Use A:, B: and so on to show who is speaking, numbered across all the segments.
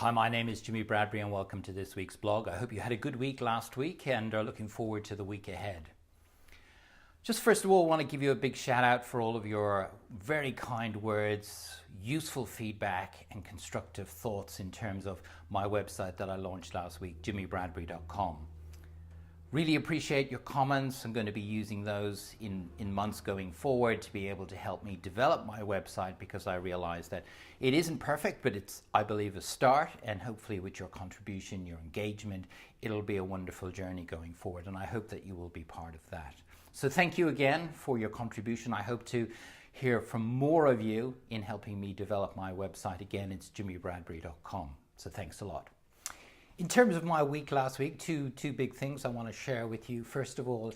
A: Hi, my name is Jimmi Bradbury and welcome to this week's blog. I hope you had a good week last week and are looking forward to the week ahead. Just first of all, I want to give you a big shout out for all of your very kind words, useful feedback and constructive thoughts in terms of my website that I launched last week, jimmibradbury.com. Really appreciate your comments. I'm going to be using those in months going forward to be able to help me develop my website, because I realize that it isn't perfect, but it's, I believe, a start, and hopefully with your contribution, your engagement, it'll be a wonderful journey going forward, and I hope that you will be part of that. So thank you again for your contribution. I hope to hear from more of you in helping me develop my website. Again, it's jimmibradbury.com. So thanks a lot. In terms of my week last week, two big things I want to share with you. First of all,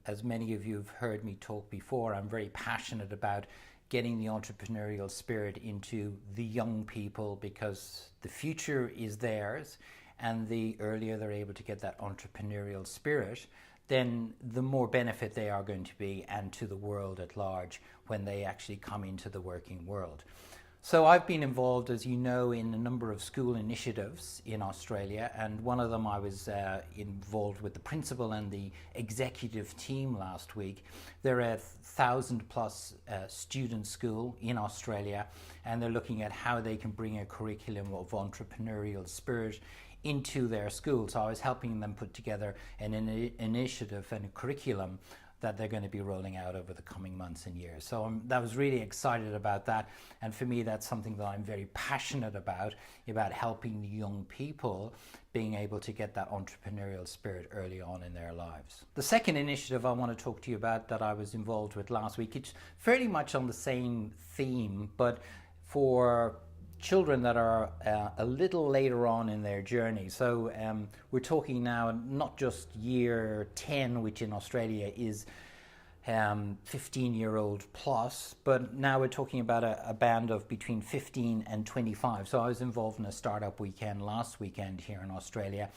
A: as many of you have heard me talk before, I'm very passionate about getting the entrepreneurial spirit into the young people, because the future is theirs, and the earlier they're able to get that entrepreneurial spirit, then the more benefit they are going to be, and to the world at large, when they actually come into the working world. So I've been involved, as you know, in a number of school initiatives in Australia, and one of them I was involved with the principal and the executive team last week. They're a 1,000+ student school in Australia, and they're looking at how they can bring a curriculum of entrepreneurial spirit into their school. So I was helping them put together an initiative and a curriculum that they're going to be rolling out over the coming months and years. So I was really excited about that, and for me that's something that I'm very passionate about helping the young people being able to get that entrepreneurial spirit early on in their lives. The second initiative I want to talk to you about that I was involved with last week, it's fairly much on the same theme, but for children that are a little later on in their journey. So we're talking now not just year 10, which in Australia is 15-year-old plus, but now we're talking about a band of between 15 and 25. So I was involved in a startup weekend last weekend here in Australia,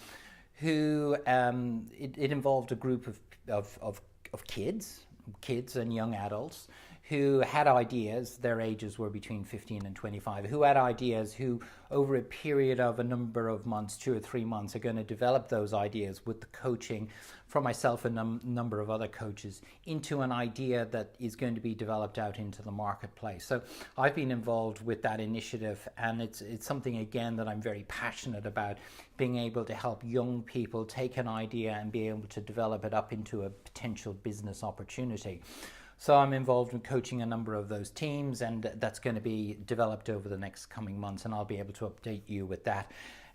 A: who it involved a group of kids and young adults who had ideas. Their ages were between 15 and 25, who had ideas, who over a period of a number of months, 2 or 3 months, are going to develop those ideas with the coaching from myself and a number of other coaches into an idea that is going to be developed out into the marketplace. So I've been involved with that initiative, and it's something, again, that I'm very passionate about, being able to help young people take an idea and be able to develop it up into a potential business opportunity. So I'm involved in coaching a number of those teams, and that's going to be developed over the next coming months, and I'll be able to update you with that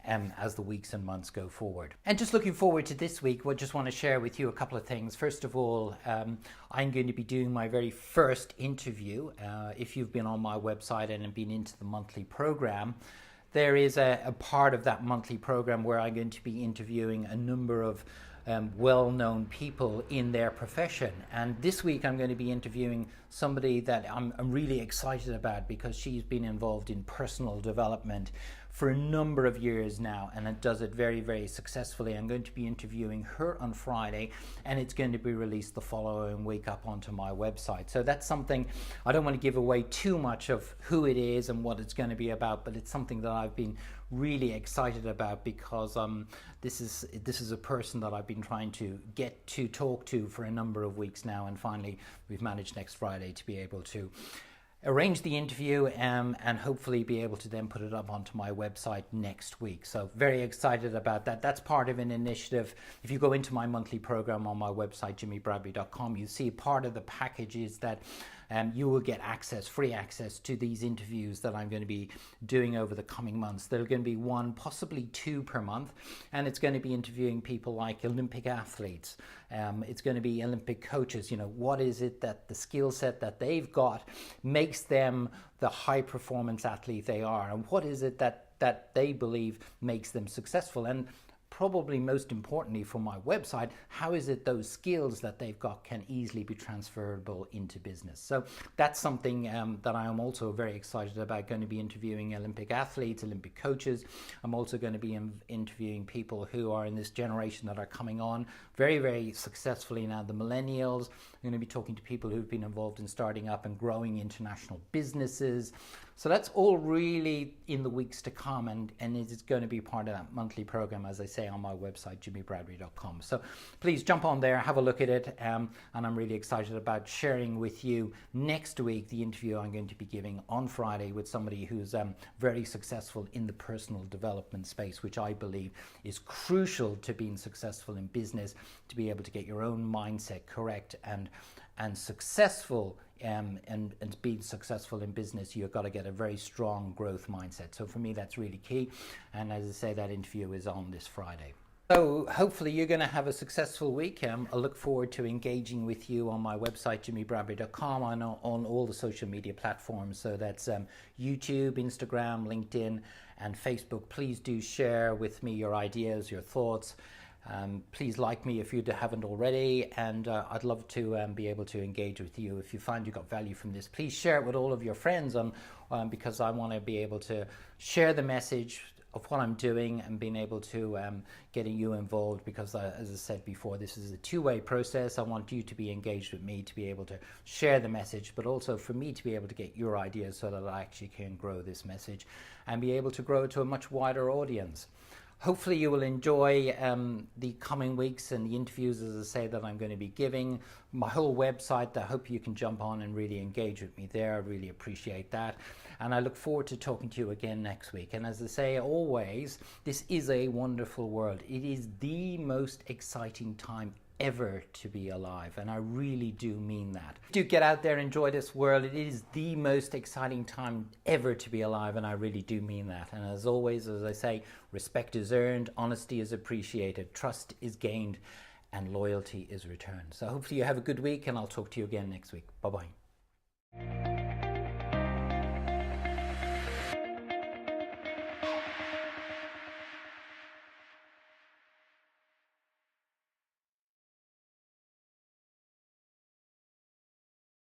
A: as the weeks and months go forward. And just looking forward to this week, I just want to share with you a couple of things. First of all, I'm going to be doing my very first interview. If you've been on my website and been into the monthly program, there is a part of that monthly program where I'm going to be interviewing a number of well-known people in their profession. And this week I'm going to be interviewing somebody that I'm really excited about, because she's been involved in personal development for a number of years now, and it does it very, very successfully. I'm going to be interviewing her on Friday, and it's going to be released the following week up onto my website. So that's something, I don't want to give away too much of who it is and what it's going to be about, but it's something that I've been really excited about, because this is a person that I've been trying to get to talk to for a number of weeks now, and finally we've managed next Friday to be able to arrange the interview and hopefully be able to then put it up onto my website next week. So very excited about that. That's part of an initiative. If you go into my monthly program on my website, jimmibradbury.com, you see part of the package is that you will get free access to these interviews that I'm going to be doing over the coming months. There are going to be 1, possibly 2 per month, and it's going to be interviewing people like Olympic athletes. It's going to be Olympic coaches. You know, what is it that the skill set that they've got makes them the high performance athlete they are, and what is it that they believe makes them successful? And probably most importantly for my website, how is it those skills that they've got can easily be transferable into business? So that's something that I am also very excited about. Going to be interviewing Olympic athletes, Olympic coaches. I'm also going to be interviewing people who are in this generation that are coming on very, very successfully now, the millennials. I'm going to be talking to people who've been involved in starting up and growing international businesses. So that's all really in the weeks to come, and it's going to be part of that monthly program, as I say, on my website, jimmybradbury.com. So please jump on there, have a look at it, and I'm really excited about sharing with you next week the interview I'm going to be giving on Friday with somebody who's very successful in the personal development space, which I believe is crucial to being successful in business, to be able to get your own mindset correct and successful. And being successful in business, you've got to get a very strong growth mindset. So for me, that's really key. And as I say, that interview is on this Friday. So hopefully you're going to have a successful week. I look forward to engaging with you on my website, jimmybradbury.com, on all the social media platforms. So that's YouTube, Instagram, LinkedIn, and Facebook. Please do share with me your ideas, your thoughts. Please like me if you haven't already, and I'd love to be able to engage with you. If you find you got value from this, please share it with all of your friends because I want to be able to share the message of what I'm doing and being able to getting you involved, because as I said before, this is a two-way process. I want you to be engaged with me, to be able to share the message, but also for me to be able to get your ideas so that I actually can grow this message and be able to grow it to a much wider audience. Hopefully you will enjoy the coming weeks and the interviews, as I say, that I'm going to be giving. My whole website, I hope you can jump on and really engage with me there. I really appreciate that. And I look forward to talking to you again next week. And as I say always, this is a wonderful world. It is the most exciting time ever to be alive, and I really do mean that. Do get out there, enjoy this world. It is the most exciting time ever to be alive, and I really do mean that. And as always, as I say, respect is earned, honesty is appreciated, trust is gained, and loyalty is returned. So hopefully you have a good week, and I'll talk to you again next week. Bye-bye.